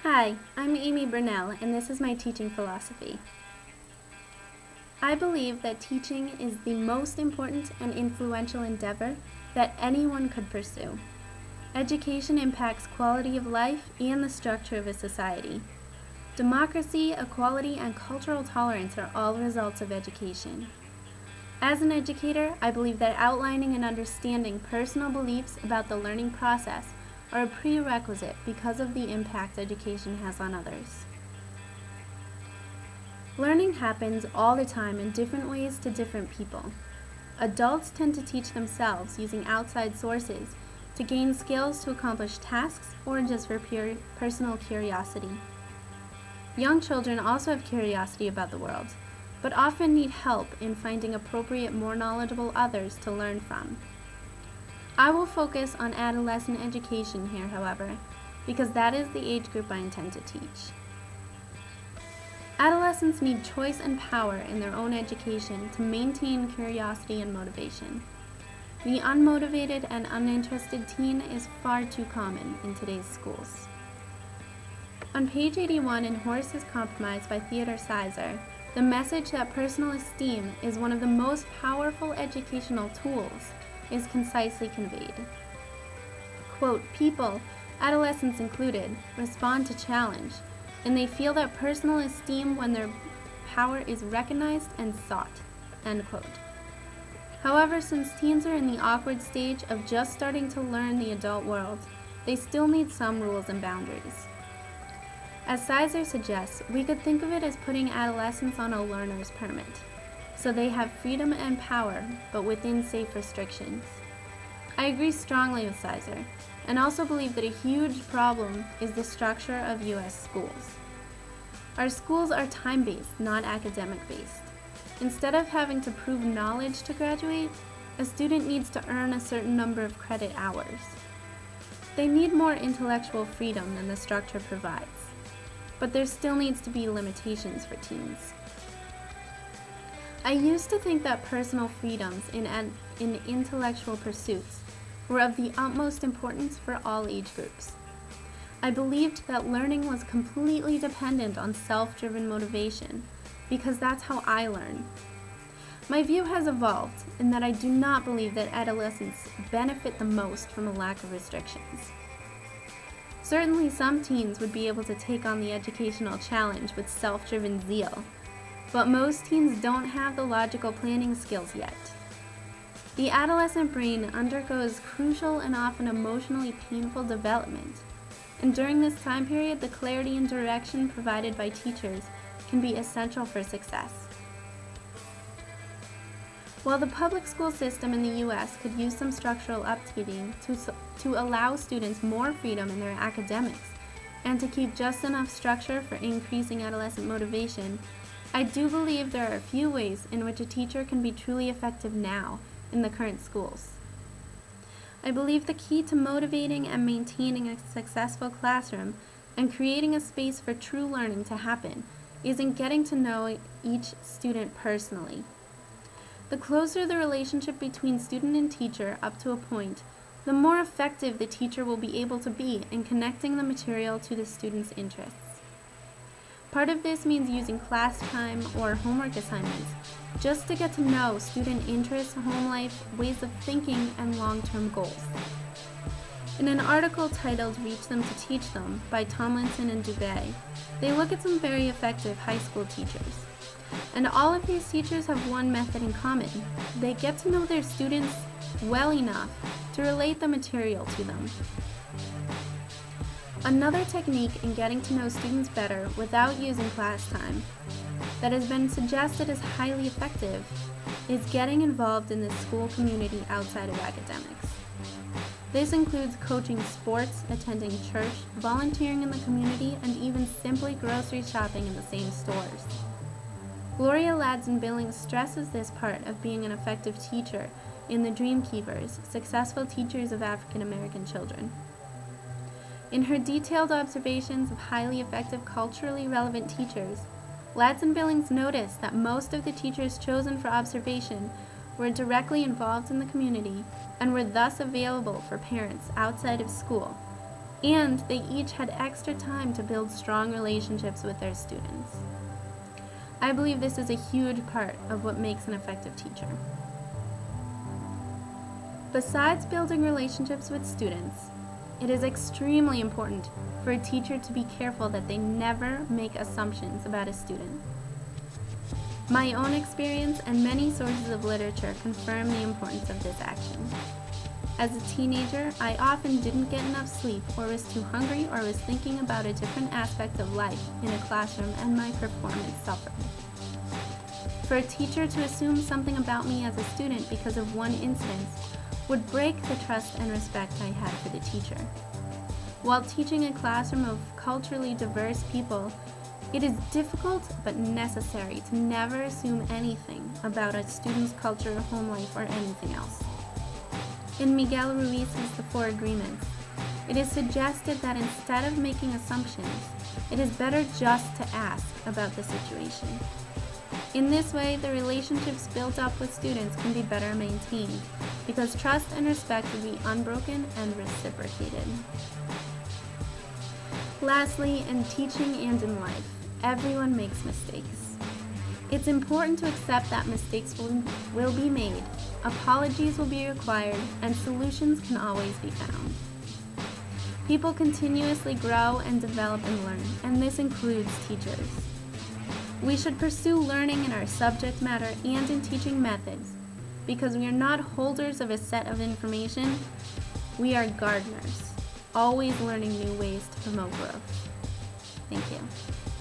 Hi, I'm Amy Burnell, and this is my teaching philosophy. I believe that teaching is the most important and influential endeavor that anyone could pursue. Education impacts quality of life and the structure of a society. Democracy, equality, and cultural tolerance are all results of education. As an educator, I believe that outlining and understanding personal beliefs about the learning process are a prerequisite because of the impact education has on others. Learning happens all the time in different ways to different people. Adults tend to teach themselves using outside sources to gain skills to accomplish tasks or just for pure personal curiosity. Young children also have curiosity about the world, but often need help in finding appropriate, more knowledgeable others to learn from. I will focus on adolescent education here, however, because that is the age group I intend to teach. Adolescents need choice and power in their own education to maintain curiosity and motivation. The unmotivated and uninterested teen is far too common in today's schools. On page 81 in Horace's Compromise by Theodore Sizer, the message that personal esteem is one of the most powerful educational tools is concisely conveyed. Quote, people, adolescents included, respond to challenge, and they feel that personal esteem when their power is recognized and sought, end quote. However, since teens are in the awkward stage of just starting to learn the adult world, they still need some rules and boundaries. As Sizer suggests, we could think of it as putting adolescents on a learner's permit, so they have freedom and power, but within safe restrictions. I agree strongly with Sizer, and also believe that a huge problem is the structure of U.S. schools. Our schools are time-based, not academic-based. Instead of having to prove knowledge to graduate, a student needs to earn a certain number of credit hours. They need more intellectual freedom than the structure provides, but there still needs to be limitations for teens. I used to think that personal freedoms in intellectual pursuits were of the utmost importance for all age groups. I believed that learning was completely dependent on self-driven motivation, because that's how I learn. My view has evolved in that I do not believe that adolescents benefit the most from a lack of restrictions. Certainly some teens would be able to take on the educational challenge with self-driven zeal, but most teens don't have the logical planning skills yet. The adolescent brain undergoes crucial and often emotionally painful development, and during this time period, the clarity and direction provided by teachers can be essential for success. While the public school system in the U.S. could use some structural updating to allow students more freedom in their academics and to keep just enough structure for increasing adolescent motivation, I do believe there are a few ways in which a teacher can be truly effective now in the current schools. I believe the key to motivating and maintaining a successful classroom and creating a space for true learning to happen is in getting to know each student personally. The closer the relationship between student and teacher up to a point, the more effective the teacher will be able to be in connecting the material to the student's interests. Part of this means using class time or homework assignments just to get to know student interests, home life, ways of thinking, and long-term goals. In an article titled Reach Them to Teach Them by Tomlinson and Dubay, they look at some very effective high school teachers. And all of these teachers have one method in common. They get to know their students well enough to relate the material to them. Another technique in getting to know students better without using class time that has been suggested as highly effective is getting involved in the school community outside of academics. This includes coaching sports, attending church, volunteering in the community, and even simply grocery shopping in the same stores. Gloria Ladson-Billings stresses this part of being an effective teacher in The Dream Keepers, Successful Teachers of African American Children. In her detailed observations of highly effective culturally relevant teachers, Ladson-Billings noticed that most of the teachers chosen for observation were directly involved in the community and were thus available for parents outside of school, and they each had extra time to build strong relationships with their students. I believe this is a huge part of what makes an effective teacher. Besides building relationships with students, it is extremely important for a teacher to be careful that they never make assumptions about a student. My own experience and many sources of literature confirm the importance of this action. As a teenager, I often didn't get enough sleep or was too hungry or was thinking about a different aspect of life in a classroom and my performance suffered. For a teacher to assume something about me as a student because of one incident would break the trust and respect I had for the teacher. While teaching a classroom of culturally diverse people, it is difficult but necessary to never assume anything about a student's culture, home life, or anything else. In Miguel Ruiz's The Four Agreements, it is suggested that instead of making assumptions, it is better just to ask about the situation. In this way, the relationships built up with students can be better maintained because trust and respect will be unbroken and reciprocated. Lastly, in teaching and in life, everyone makes mistakes. It's important to accept that mistakes will be made, apologies will be required, and solutions can always be found. People continuously grow and develop and learn, and this includes teachers. We should pursue learning in our subject matter and in teaching methods, because we are not holders of a set of information, we are gardeners, always learning new ways to promote growth. Thank you.